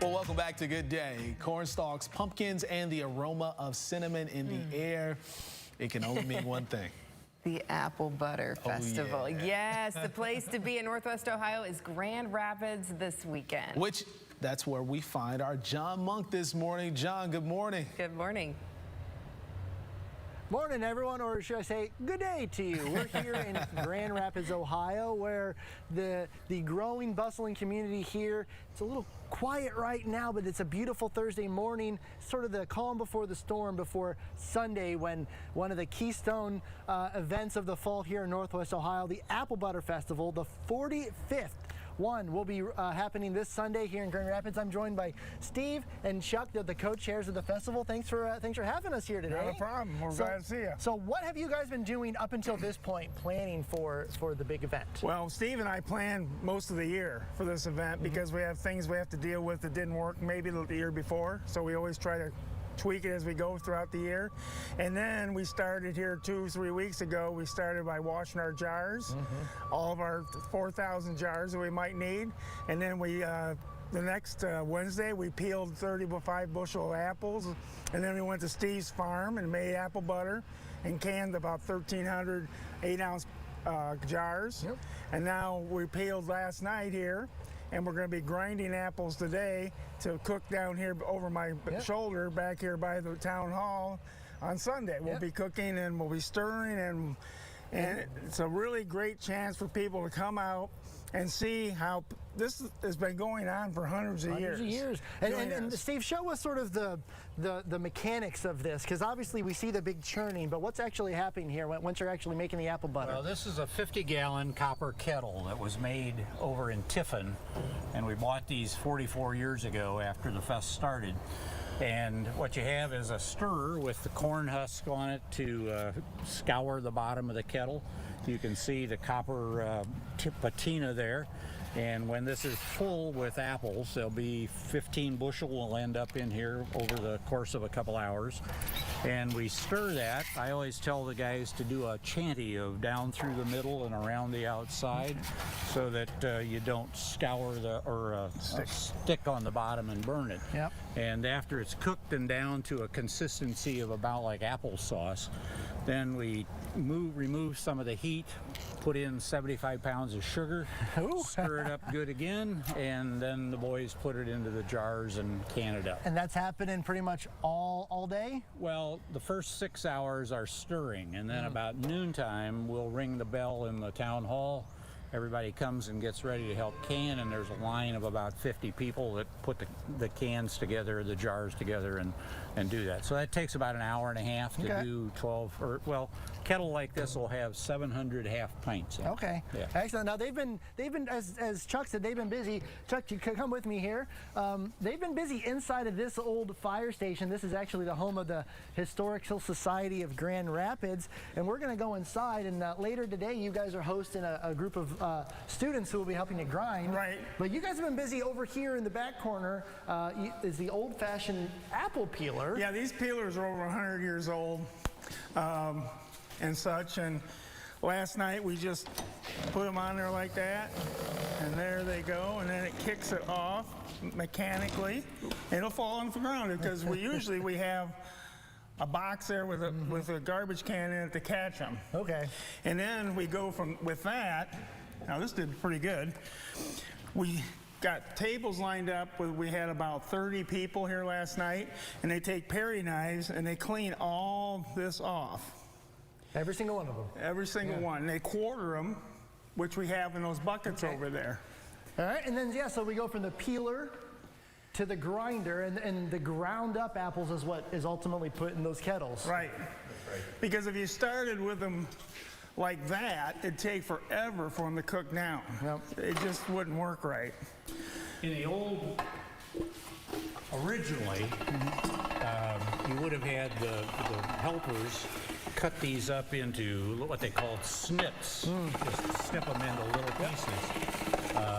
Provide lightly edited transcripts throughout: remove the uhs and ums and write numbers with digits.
Well, welcome back to Good Day. Corn stalks, pumpkins, and the aroma of cinnamon in the air. It can only mean one thing. The Apple Butter Festival. Oh, yeah. Yes, the place to be in Northwest Ohio is Grand Rapids this weekend. That's where we find our Jon Monk this morning. Jon, good morning. Good morning. Morning, everyone, or should I say good day to you. We're here in Grand Rapids, Ohio, where the growing, bustling community here, it's a little quiet right now, but it's a beautiful Thursday morning, sort of the calm before the storm before Sunday, when one of the keystone events of the fall here in Northwest Ohio, the Apple Butter Festival, the 45th one, will be happening this Sunday here in Grand Rapids. I'm joined by Steve and Chuck, the co-chairs of the festival. Thanks for having us here today. Not a problem. We're glad to see you. So what have you guys been doing up until this point, planning for the big event? Well, Steve and I planned most of the year for this event because we have things we have to deal with that didn't work maybe the year before. So we always try to tweak it as we go throughout the year. And then we started here 2-3 weeks ago. We started by washing our jars, all of our 4,000 jars that we might need. And then we, the next Wednesday, we peeled 35 bushel apples. And then we went to Steve's farm and made apple butter and canned about 1,300 8-ounce jars. And now we peeled last night here, and we're going to be grinding apples today to cook down here over my shoulder back here by the town hall on Sunday. We'll be cooking and we'll be stirring, and it's a really great chance for people to come out and see how this has been going on for hundreds of years. And Steve, show us sort of the mechanics of this, because obviously we see the big churning, but what's actually happening here once you're actually making the apple butter? Well, this is a 50-gallon copper kettle that was made over in Tiffin, and we bought these 44 years ago after the fest started. And what you have is a stirrer with the corn husk on it to scour the bottom of the kettle. You can see the copper patina there. And when this is full with apples, there'll be 15 bushel will end up in here over the course of a couple hours. And we stir that. I always tell the guys to do a chanty of down through the middle and around the outside so that you don't scour or stick on the bottom and burn it. And after it's cooked and down to a consistency of about like applesauce, then we remove some of the heat, put in 75 pounds of sugar, stir it up good again, and then the boys put it into the jars and can it up. And that's happening pretty much all day? Well, the first 6 hours are stirring, and then about noontime we'll ring the bell in the town hall. Everybody comes and gets ready to help can, and there's a line of about 50 people that put the cans together, the jars together, and do that. So that takes about an hour and a half to do 12, or well, kettle like this will have 700 half pints in it. Okay. Excellent. Now they've been as Chuck said, they've been busy. Chuck, you come with me here. They've been busy inside of this old fire station. This is actually the home of the Historical Society of Grand Rapids, and we're going to go inside. And later today, you guys are hosting a group of students who will be helping to grind. Right. But you guys have been busy over here in the back corner. Is the old-fashioned apple peeler. Yeah, these peelers are over 100 years old and such. And last night we just put them on there like that, and there they go. And then it kicks it off mechanically. It'll fall on the ground because we have a box there with a garbage can in it to catch them. Okay. And then we go with that. Now this did pretty good. We got tables lined up. We had about 30 people here last night, and they take Perry knives and they clean all this off. Every single one of them. Every single one. And they quarter them, which we have in those buckets over there. All right, and then so we go from the peeler to the grinder, and the ground up apples is what is ultimately put in those kettles. Right. Because if you started with them like that, it'd take forever for them to cook down. It just wouldn't work right. In the old, originally, you would have had the helpers cut these up into what they called snips. Just snip them into little pieces.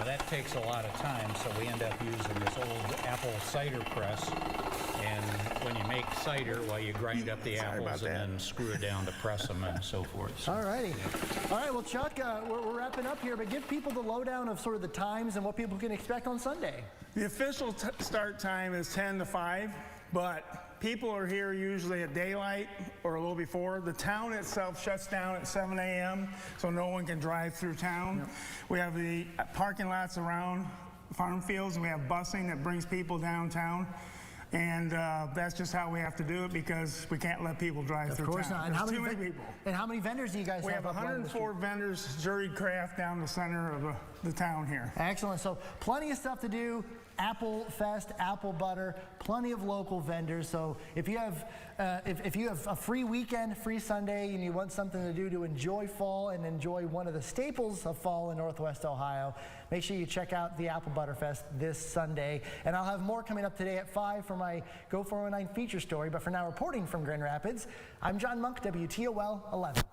That takes a lot of time, so we end up using this old apple cider press. And when you make cider while you grind up the apples and then screw it down to press them and so forth. So, All righty. All right, well, Chuck, we're wrapping up here, but give people the lowdown of sort of the times and what people can expect on Sunday. The official start time is 10 to 5, but people are here usually at daylight or a little before. The town itself shuts down at 7 a.m., so no one can drive through town. Yep. We have the parking lots around farm fields, and we have busing that brings people downtown. And that's just how we have to do it because we can't let people drive through town. Of course not. There's too many people. And how many vendors do you guys have? We have 104 vendors, juried craft down the center of the town here. Excellent. So plenty of stuff to do. Apple Fest, apple butter, plenty of local vendors. So if you have a free weekend, free Sunday, and you want something to do to enjoy fall and enjoy one of the staples of fall in Northwest Ohio, make sure you check out the Apple Butter Fest this Sunday. And I'll have more coming up today at 5 for my Go 409 feature story. But for now, reporting from Grand Rapids, I'm Jon Monk, WTOL 11.